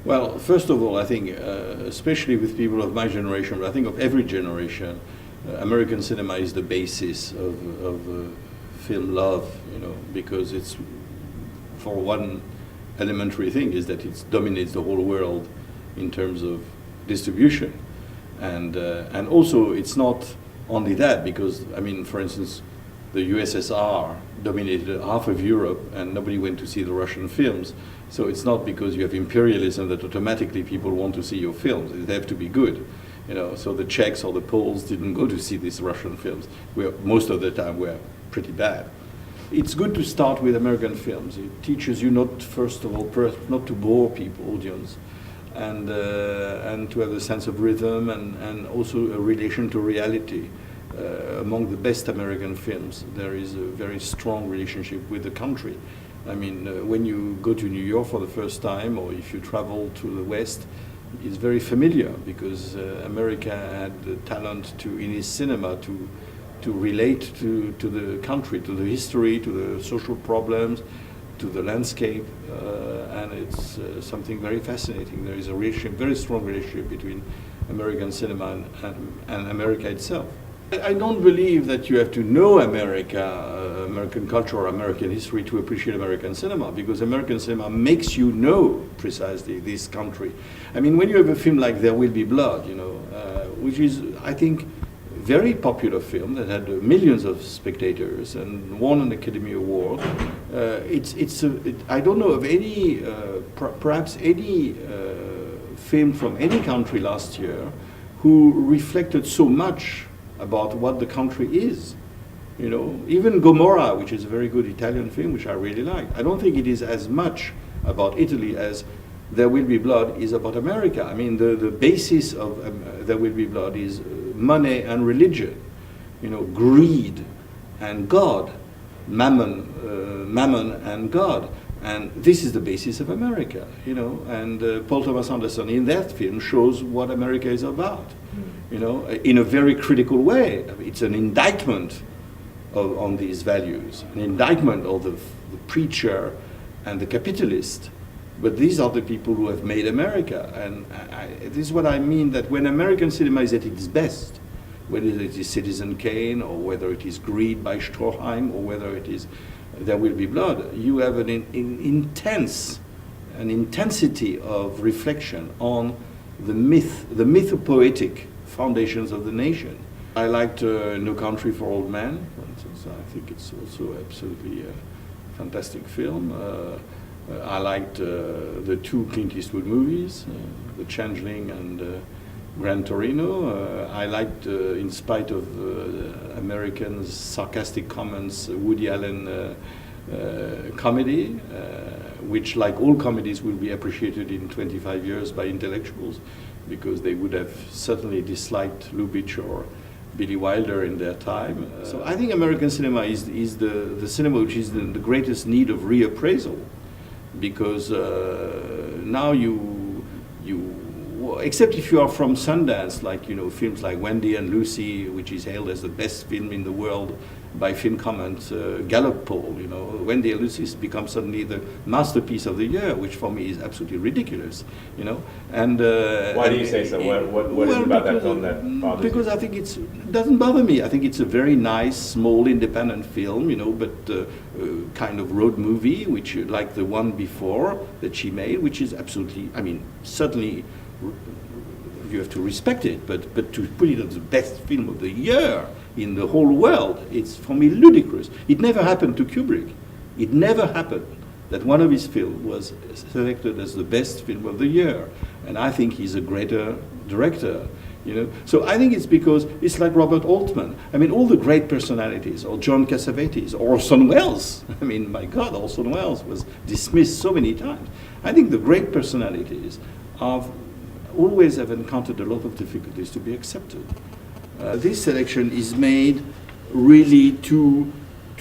Well, first of all, I think, especially with people of my generation, but I think of every generation, American cinema is the basis of film love, you know, because it's, for one elementary thing, is that it dominates the whole world in terms of distribution. And also, it's not only that, because, I mean, for instance, the USSR dominated half of Europe and nobody went to see the Russian films. So it's not because you have imperialism that automatically people want to see your films. They have to be good. You know, so the Czechs or the Poles didn't go to see these Russian films, where most of the time were pretty bad. It's good to start with American films. It teaches you not, first of all, not to bore people, audience, and to have a sense of rhythm and also a relation to reality. Among the best American films, there is a very strong relationship with the country. I mean, when you go to New York for the first time, or if you travel to the West, it's very familiar, because America had the talent to, in its cinema, to relate to the country, to the history, to the social problems, to the landscape, and it's something very fascinating. There is a relationship, very strong relationship between American cinema and America itself. I don't believe that you have to know America, American culture or American history to appreciate American cinema, because American cinema makes you know precisely this country. I mean, when you have a film like There Will Be Blood, you know, which is, I think, very popular film that had millions of spectators and won an Academy Award. I don't know of any, perhaps any film from any country last year who reflected so much about what the country is. You know, even Gomorrah, which is a very good Italian film, which I really like, I don't think it is as much about Italy as There Will Be Blood is about America. I mean, the basis of There Will Be Blood is money and religion, you know, greed and God, mammon and God. And this is the basis of America, you know, and Paul Thomas Anderson in that film shows what America is about, you know, in a very critical way. It's an indictment on these values, an indictment of the preacher and the capitalist. But these are the people who have made America. And this is what I mean, that when American cinema is at its best, whether it is Citizen Kane, or whether it is Greed by Stroheim, or whether it is There Will Be Blood, you have an intensity of reflection on the mythopoetic foundations of the nation. I liked No Country for Old Men, for instance. I think it's also absolutely a fantastic film. I liked the two Clint Eastwood movies, The Changeling and Gran Torino. I liked, in spite of Americans' sarcastic comments, Woody Allen comedy, which, like all comedies, will be appreciated in 25 years by intellectuals, because they would have certainly disliked Lubitsch or Billy Wilder in their time. So I think American cinema is the cinema which is in the greatest need of reappraisal, because now except if you are from Sundance, like, you know, films like Wendy and Lucy, which is hailed as the best film in the world by Film Comment Gallup poll, you know, Wendy and Lucy has become suddenly the masterpiece of the year, which for me is absolutely ridiculous, you know. And why do you say so? What is it about that film that bothers you? Because I think it doesn't bother me. I think it's a very nice, small, independent film, you know, but kind of road movie, which, like the one before that she made, which is absolutely, I mean, certainly you have to respect it, but to put it as the best film of the year in the whole world, it's for me ludicrous. It never happened to Kubrick. It never happened that one of his films was selected as the best film of the year. And I think he's a greater director, you know. So I think it's because it's like Robert Altman. I mean, all the great personalities, or John Cassavetes, or Orson Welles. I mean, my God, Orson Welles was dismissed so many times. I think the great personalities always have encountered a lot of difficulties to be accepted. This selection is made really to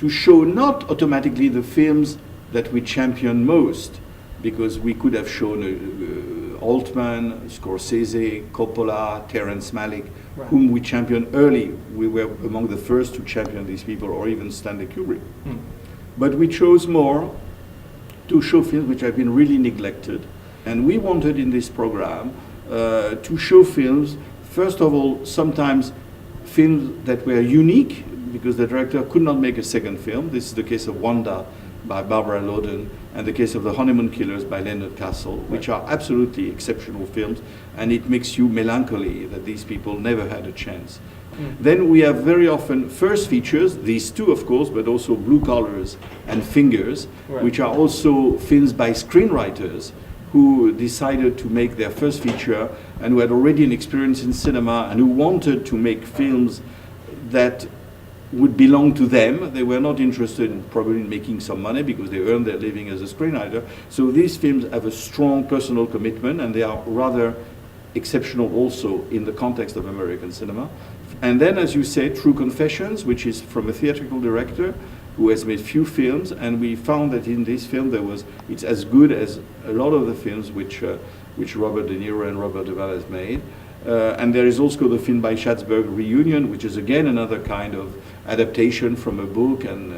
show not automatically the films that we champion most, because we could have shown Altman, Scorsese, Coppola, Terrence Malick, right, whom we championed early. We were among the first to champion these people, or even Stanley Kubrick. But we chose more to show films which have been really neglected. And we wanted in this program to show films, first of all, sometimes films that were unique, because the director could not make a second film. This is the case of WANDA by Barbara Loden, and the case of The Honeymoon Killers by Leonard, which are absolutely exceptional films, and it makes you melancholy that these people never had a chance. Then we have very often first features, these two of course, but also Blue Collars and Fingers, which are also films by screenwriters who decided to make their first feature and who had already an experience in cinema and who wanted to make films that would belong to them. They were not interested in probably making some money because they earned their living as a screenwriter. So these films have a strong personal commitment, and they are rather exceptional also in the context of American cinema. And then, as you say, True Confessions, which is from a theatrical director who has made few films, and we found that in this film it's as good as a lot of the films which Robert De Niro and Robert Duvall has made. And there is also the film by Schatzberg, Reunion, which is again another kind of adaptation from a book and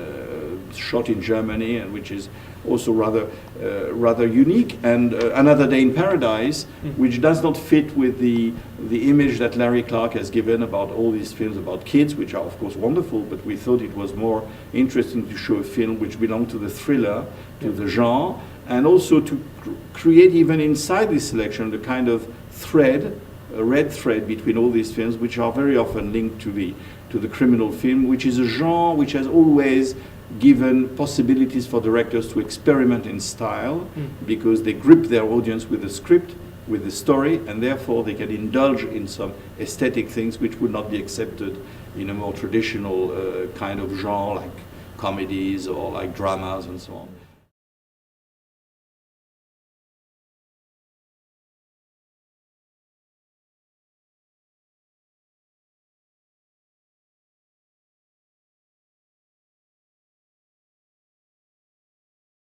shot in Germany, and which is also rather unique. And Another Day in Paradise, which does not fit with the image that Larry Clark has given about all these films about kids, which are of course wonderful, but we thought it was more interesting to show a film which belonged to the thriller, to the genre, and also to create even inside this selection the kind of thread, a red thread between all these films, which are very often linked to the criminal film, which is a genre which has always given possibilities for directors to experiment in style, because they grip their audience with the script, with the story, and therefore they can indulge in some aesthetic things which would not be accepted in a more traditional kind of genre like comedies or like dramas and so on.